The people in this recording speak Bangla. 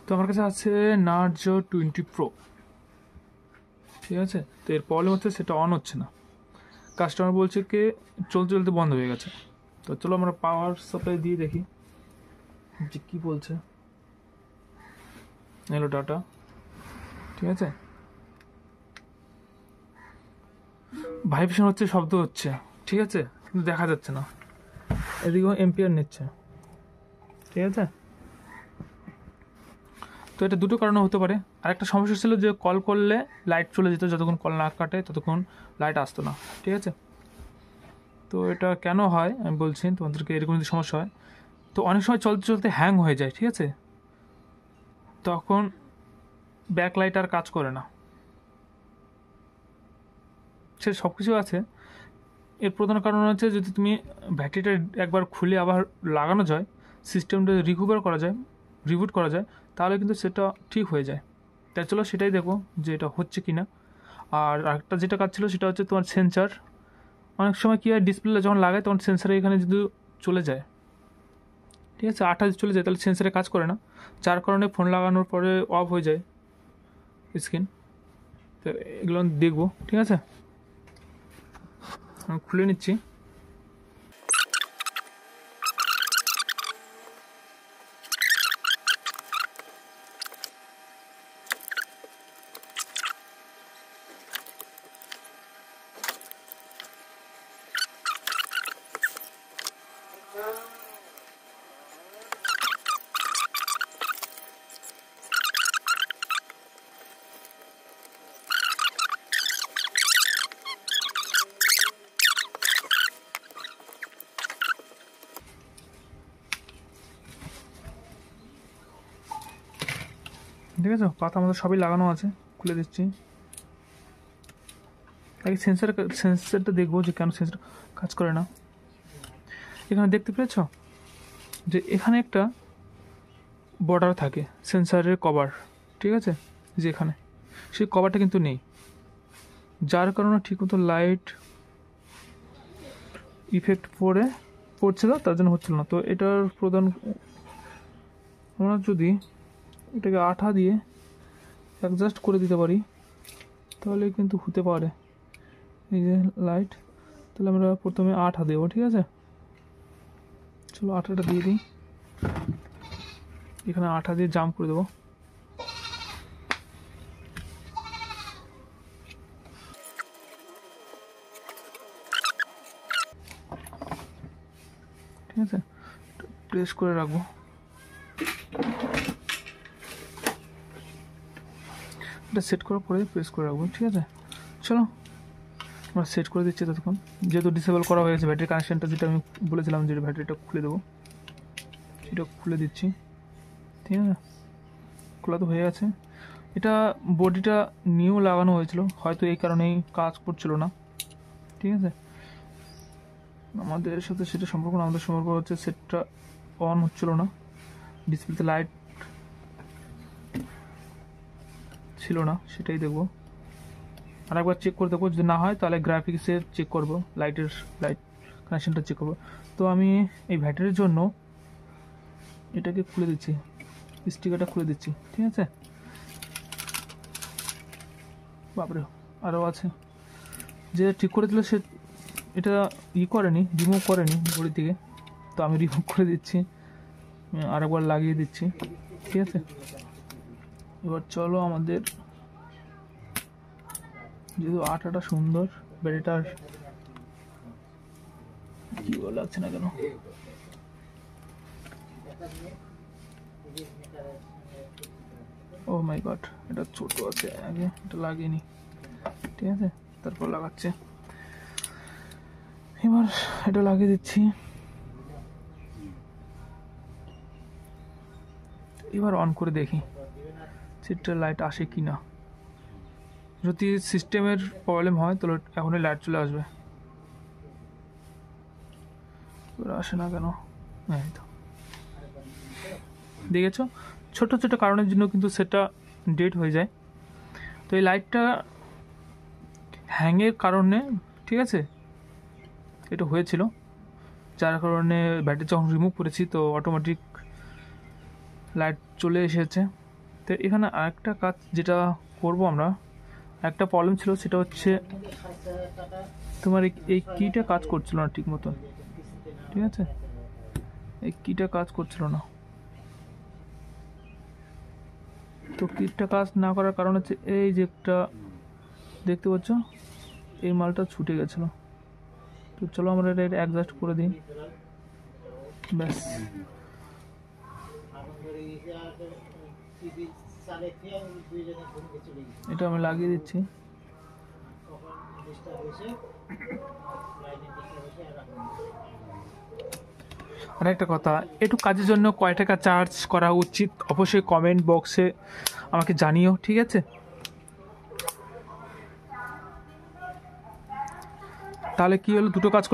তো আমার কাছে আছে নার্জো 20 প্রো, ঠিক আছে। তো এর প্রবলেম হচ্ছে সেটা অন হচ্ছে না, কাস্টমার বলছে কি চলতে চলতে বন্ধ হয়ে গেছে। তো চলো আমরা পাওয়ার সাপ্লাই দিয়ে দেখি যে কী বলছে। এলো ডাটা, ঠিক আছে, ভাইব্রেশন হচ্ছে, শব্দ হচ্ছে, ঠিক আছে, কিন্তু দেখা যাচ্ছে না। এদিকেও এম্পিয়ার নিচ্ছে, ঠিক আছে। তো এটা দুটো কারণে হতে পারে। আর একটা সমস্যা ছিল যে কল করলে লাইট চলে যেত, যতক্ষণ কল না কাটে ততক্ষণ লাইট আসতো না, ঠিক আছে। তো এটা কেন হয় আমি বলছি তোমাদেরকে, এরকম যদি সমস্যা হয় তো অনেক সময় চলতে চলতে হ্যাং হয়ে যায়, ঠিক আছে, তখন ব্যাক লাইট আর কাজ করে না। সে সব কিছু আছে। এর প্রধান কারণ হচ্ছে যদি তুমি ব্যাটারিটা একবার খুলে আবার লাগানো যায়, সিস্টেমটা রিকভার করা যায়, রিবুট করা যায়, তাহলে কিন্তু সেটা ঠিক হয়ে যায়। তাই চলো সেটাই দেখো যে এটা হচ্ছে কি না। আর আরেকটা যেটা কাজ ছিল সেটা হচ্ছে তোমার সেন্সার। অনেক সময় কী হয়, ডিসপ্লে যখন লাগায় তখন সেন্সারে এখানে যদি চলে যায়, ঠিক আছে, আঠা চলে যায়, তাহলে সেন্সারে কাজ করে না, যার কারণে ফোন লাগানোর পরে অফ হয়ে যায় স্ক্রিন। তো এগুলো দেখবো, ঠিক আছে, আমি খুলে নিচ্ছি। ঠিক আছে, পাতা আমাদের সবই লাগানো আছে, খুলে দিচ্ছি। আগে সেন্সারটা দেখবো যে কেন সেন্সার কাজ করে না। এখানে দেখতে পেয়েছ যে এখানে একটা বর্ডার থাকে সেন্সারের কভার, ঠিক আছে, যে এখানে সেই কভারটা কিন্তু নেই, যার কারণে ঠিকমতো লাইট ইফেক্ট পড়ছে না, তার জন্য হচ্ছিল না। তো এটার প্রধান, আমরা যদি এটাকে আঠা দিয়ে অ্যাডজাস্ট করে দিতে পারি তাহলে কিন্তু হতে পারে। এই যে লাইট, তাহলে আমরা প্রথমে আঠা দেবো, ঠিক আছে, চলো আঠাটা দিয়ে দিই, এখানে আঠা দিয়ে জাম্প করে দেবো। ঠিক আছে, প্রেস করে রাখবো। এটা সেট করার পরে প্রেস করে রাখবো, ঠিক আছে। চলো আমরা সেট করে দিচ্ছি ততক্ষণ, যেহেতু ডিসেবল করা হয়েছে ব্যাটারি কানেকশানটা, যেটা আমি বলেছিলাম যে ব্যাটারিটা খুলে দেবো, সেটা খুলে দিচ্ছি, ঠিক আছে, খোলা তো হয়ে গেছে। এটা বডিটা নিউ লাগানো হয়েছিল, হয়তো এই কারণেই কাজ করছিল না, ঠিক আছে। আমাদের সাথে সেটা সম্পর্ক না, আমাদের সম্পর্ক হচ্ছে সেটটা অন হচ্ছিল না, ডিসপ্লেতে লাইট ছিল না, সেটাই দেখবো। আর একবার চেক করে দেখবো, যদি না হয় তাহলে গ্রাফিক্সের চেক করবো, লাইট কানেকশানটা চেক করবো। তো আমি এই ব্যাটারির জন্য এটাকে খুলে দিচ্ছি, স্টিকারটা খুলে দিচ্ছি, ঠিক আছে। বাপরে আরও আছে, যে ঠিক করে দিল সে এটা করেনি, রিমুভ করেনি বডি থেকে, তো আমি রিমুভ করে দিচ্ছি, আরেকবার লাগিয়ে দিচ্ছি, ঠিক আছে। এবার চলো আমাদের, যেহেতু আঠাটা সুন্দর, ব্যাটারিটার কি ভালো লাগছে না কেন, ও মাই গড, এটা ছোট আছে, আগে এটা লাগিয়ে নি, ঠিক আছে, তারপর লাগাচ্ছে। এবার এটা লাগিয়ে দিচ্ছি, এবার অন করে দেখি সিটটার লাইট আসে কি না। যদি সিস্টেমের প্রবলেম হয় তাহলে এখনই লাইট চলে আসবে, আসে না কেন, এই তো দেখেছো, ছোট ছোট কারণের জন্য কিন্তু সেটা ডেড হয়ে যায়। তো এই লাইটটা হ্যাংয়ের কারণে, ঠিক আছে, এটা হয়েছিল, যার কারণে ব্যাটারি যখন রিমুভ করেছি তো অটোমেটিক লাইট চলে এসেছে, তো এখানে আরেকটা কাজ যেটা করব আমরা, একটা প্রবলেম ছিল, সেটা হচ্ছে তোমার এই কিটা কাজ করছিল না ঠিক মতো। ঠিক আছে, এই কিটা কাজ করছিল না। তো কিটটা কাজ না করার কারণ হচ্ছে এই যে একটা দেখতে পাচ্ছ, এই মালটা ছুটে গেছিলো। তো চলো আমরা এটা অ্যাডজাস্ট করে দিই, ব্যাস। এটা আমি লাগিয়ে দিচ্ছি। আর একটা কথা, একটু কাজের জন্য কয় টাকা চার্জ করা উচিত অবশ্যই কমেন্ট বক্সে আমাকে জানিও, ঠিক আছে? তাহলে কি হলো, দুটো কাজ